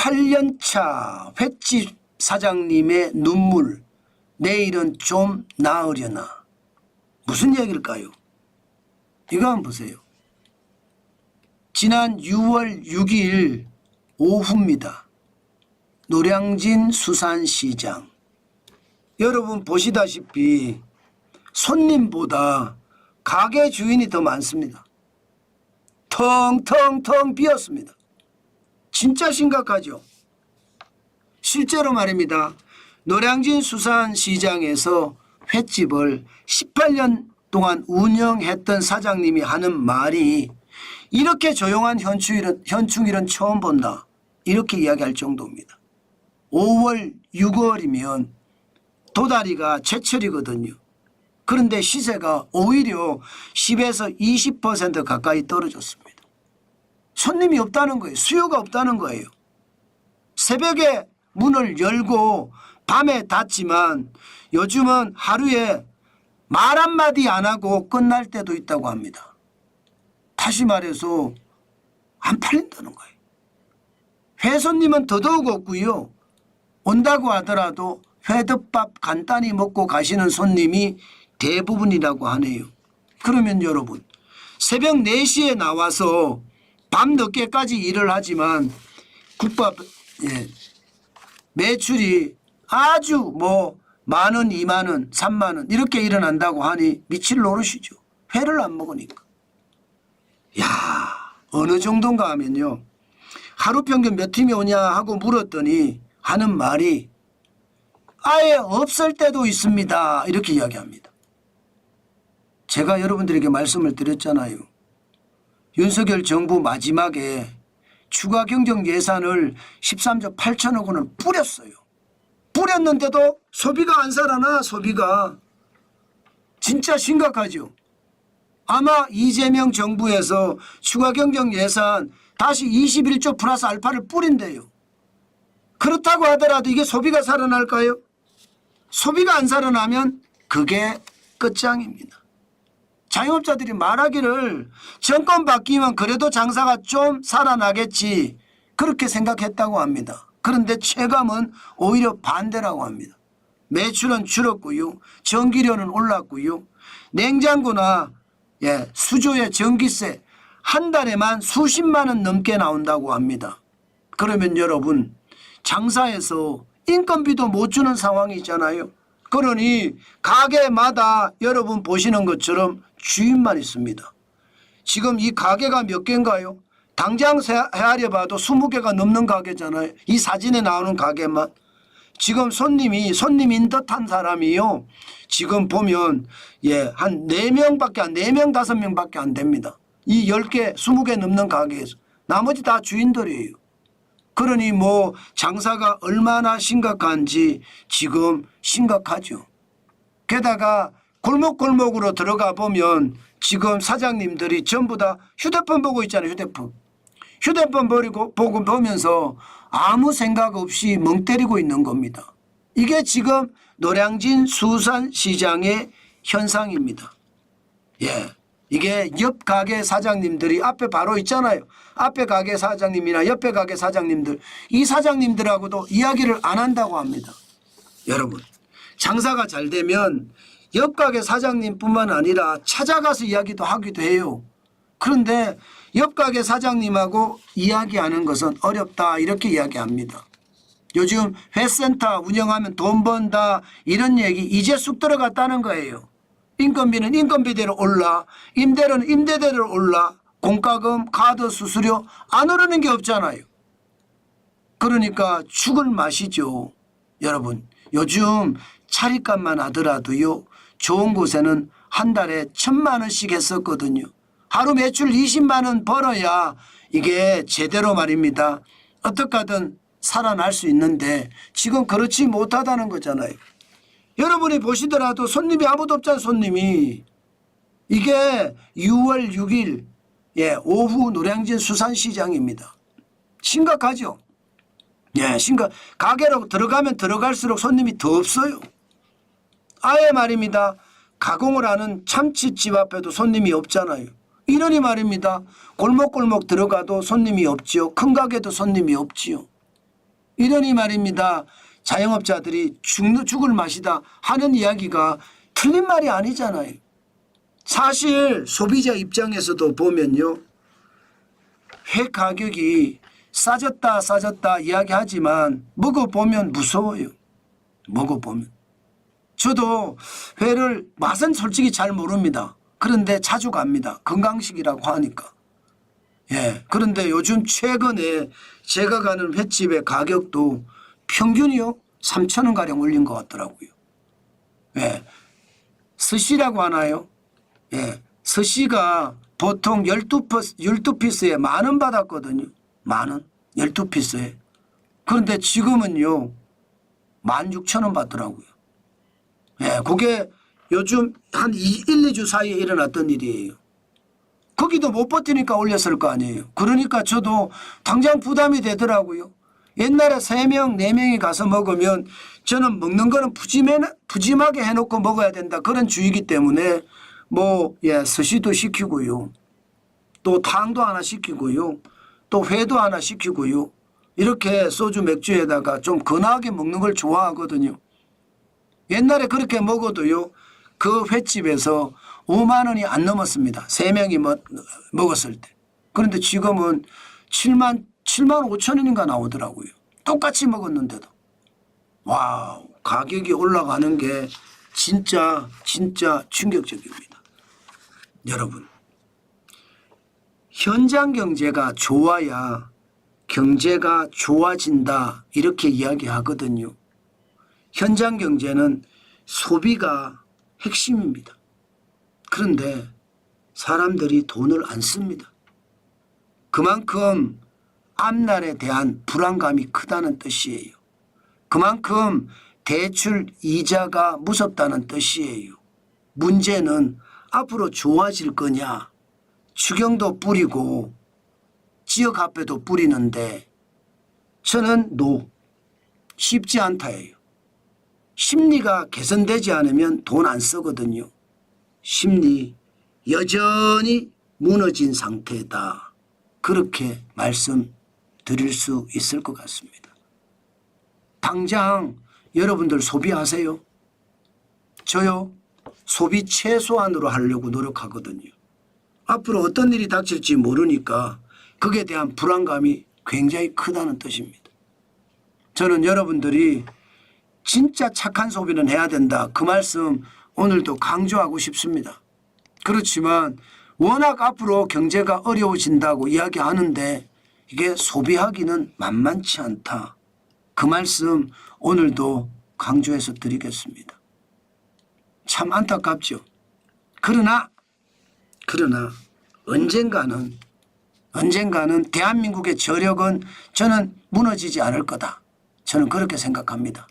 18년차 횟집 사장님의 눈물, 내일은 좀 나으려나. 무슨 얘기일까요? 이거 한번 보세요. 지난 6월 6일 오후입니다. 노량진 수산시장. 여러분 보시다시피 손님보다 가게 주인이 더 많습니다. 텅텅텅 비었습니다. 진짜 심각하죠. 실제로 말입니다. 노량진 수산시장에서 횟집을 18년 동안 운영했던 사장님이 하는 말이 이렇게 조용한 현충일은 처음 본다. 이렇게 이야기할 정도입니다. 5월, 6월이면 도다리가 제철이거든요. 그런데 시세가 오히려 10에서 20% 가까이 떨어졌습니다. 손님이 없다는 거예요. 수요가 없다는 거예요. 새벽에 문을 열고 밤에 닫지만 요즘은 하루에 말 한마디 안 하고 끝날 때도 있다고 합니다. 다시 말해서 안 팔린다는 거예요. 회손님은 더더욱 없고요. 온다고 하더라도 회덮밥 간단히 먹고 가시는 손님이 대부분이라고 하네요. 그러면 여러분 새벽 4시에 나와서 밤 늦게까지 일을 하지만 국밥 매출이 아주 뭐 10,000원, 20,000원, 30,000원 이렇게 일어난다고 하니 미칠 노릇이죠. 회를 안 먹으니까. 야, 어느 정도인가 하면요. 하루 평균 몇 팀이 오냐 하고 물었더니 하는 말이 아예 없을 때도 있습니다. 이렇게 이야기합니다. 제가 여러분들에게 말씀을 드렸잖아요. 윤석열 정부 마지막에 추가 경정 예산을 13조 8천억 원을 뿌렸어요. 뿌렸는데도 소비가 안 살아나. 소비가 진짜 심각하죠. 아마 이재명 정부에서 추가 경정 예산 다시 21조 플러스 알파를 뿌린대요. 그렇다고 하더라도 이게 소비가 살아날까요? 소비가 안 살아나면 그게 끝장입니다. 자영업자들이 말하기를 정권 바뀌면 그래도 장사가 좀 살아나겠지 그렇게 생각했다고 합니다. 그런데 체감은 오히려 반대라고 합니다. 매출은 줄었고요. 전기료는 올랐고요. 냉장고나 수조의 전기세 한 달에만 수십만 원 넘게 나온다고 합니다. 그러면 여러분 장사에서 인건비도 못 주는 상황이 있잖아요. 그러니 가게마다 여러분 보시는 것처럼 주인만 있습니다. 지금 이 가게가 몇 개인가요? 당장 헤아려 봐도 20개가 넘는 가게잖아요. 이 사진에 나오는 가게만. 지금 손님인 듯한 사람이요. 지금 보면 한 4명, 5명밖에 안 됩니다. 이 10개, 20개 넘는 가게에서. 나머지 다 주인들이에요. 그러니 뭐 장사가 얼마나 심각한지 지금 심각하죠. 게다가 골목골목으로 들어가 보면 지금 사장님들이 전부 다 휴대폰 보고 있잖아요. 휴대폰 보고 보면서 아무 생각 없이 멍 때리고 있는 겁니다. 이게 지금 노량진 수산시장의 현상입니다. 이게 옆 가게 사장님들이 앞에 바로 있잖아요. 앞에 가게 사장님이나 옆에 가게 사장님들, 이 사장님들하고도 이야기를 안 한다고 합니다. 여러분 장사가 잘 되면 옆 가게 사장님뿐만 아니라 찾아가서 이야기도 하기도 해요. 그런데 옆 가게 사장님하고 이야기하는 것은 어렵다 이렇게 이야기합니다. 요즘 회센터 운영하면 돈 번다 이런 얘기 이제 쑥 들어갔다는 거예요. 인건비는 인건비대로 올라, 임대료는 임대대로 올라, 공과금, 카드, 수수료 안 오르는 게 없잖아요. 그러니까 죽을 맛이죠. 여러분 요즘 차릿값만 하더라도요. 좋은 곳에는 한 달에 1,000만 원씩 했었거든요. 하루 매출 20만 원 벌어야 이게 제대로 말입니다. 어떻게 하든 살아날 수 있는데 지금 그렇지 못하다는 거잖아요. 여러분이 보시더라도 손님이 아무도 없잖아요. 손님이. 이게 6월 6일 오후 노량진 수산시장입니다. 심각하죠. 가게로 들어가면 들어갈수록 손님이 더 없어요. 아예 말입니다. 가공을 하는 참치집 앞에도 손님이 없잖아요. 이러니 말입니다. 골목골목 들어가도 손님이 없지요. 큰 가게도 손님이 없지요. 이러니 말입니다. 자영업자들이 죽을 맛이다 하는 이야기가 틀린 말이 아니잖아요. 사실 소비자 입장에서도 보면요. 회 가격이 싸졌다 이야기하지만 먹어보면 무서워요. 먹어보면. 저도 회를 맛은 솔직히 잘 모릅니다. 그런데 자주 갑니다. 건강식이라고 하니까. 예. 그런데 요즘 최근에 제가 가는 횟집의 가격도 평균이요 3,000원 가량 올린 것 같더라고요. 예. 스시라고 하나요? 예. 스시가 보통 12피스에 10,000원 받았거든요. 10,000원? 12피스에. 그런데 지금은요 16,000원 받더라고요. 예. 그게 요즘 한 1, 2주 사이에 일어났던 일이에요. 거기도 못 버티니까 올렸을 거 아니에요. 그러니까 저도 당장 부담이 되더라고요. 옛날에 3명, 4명이 가서 먹으면 저는 먹는 거는 푸짐하게 해놓고 먹어야 된다. 그런 주의이기 때문에 스시도 시키고요. 또 탕도 하나 시키고요. 또 회도 하나 시키고요. 이렇게 소주 맥주에다가 좀 건하게 먹는 걸 좋아하거든요. 옛날에 그렇게 먹어도요. 그 횟집에서 5만 원이 안 넘었습니다. 3명이 먹었을 때. 그런데 지금은 7만 5천 원인가 나오더라고요. 똑같이 먹었는데도. 와우, 가격이 올라가는 게 진짜 충격적입니다. 여러분, 현장 경제가 좋아야 경제가 좋아진다 이렇게 이야기하거든요. 현장 경제는 소비가 핵심입니다. 그런데 사람들이 돈을 안 씁니다. 그만큼 앞날에 대한 불안감이 크다는 뜻이에요. 그만큼 대출 이자가 무섭다는 뜻이에요. 문제는 앞으로 좋아질 거냐. 추경도 뿌리고 지역 화폐도 뿌리는데 저는 쉽지 않다예요. 심리가 개선되지 않으면 돈 안 쓰거든요. 심리 여전히 무너진 상태다. 그렇게 말씀드릴 수 있을 것 같습니다. 당장 여러분들 소비하세요. 저요. 소비 최소한으로 하려고 노력하거든요. 앞으로 어떤 일이 닥칠지 모르니까 그에 대한 불안감이 굉장히 크다는 뜻입니다. 저는 여러분들이 진짜 착한 소비는 해야 된다. 그 말씀 오늘도 강조하고 싶습니다. 그렇지만 워낙 앞으로 경제가 어려워진다고 이야기하는데 이게 소비하기는 만만치 않다. 그 말씀 오늘도 강조해서 드리겠습니다. 참 안타깝죠. 그러나 언젠가는 대한민국의 저력은 저는 무너지지 않을 거다. 저는 그렇게 생각합니다.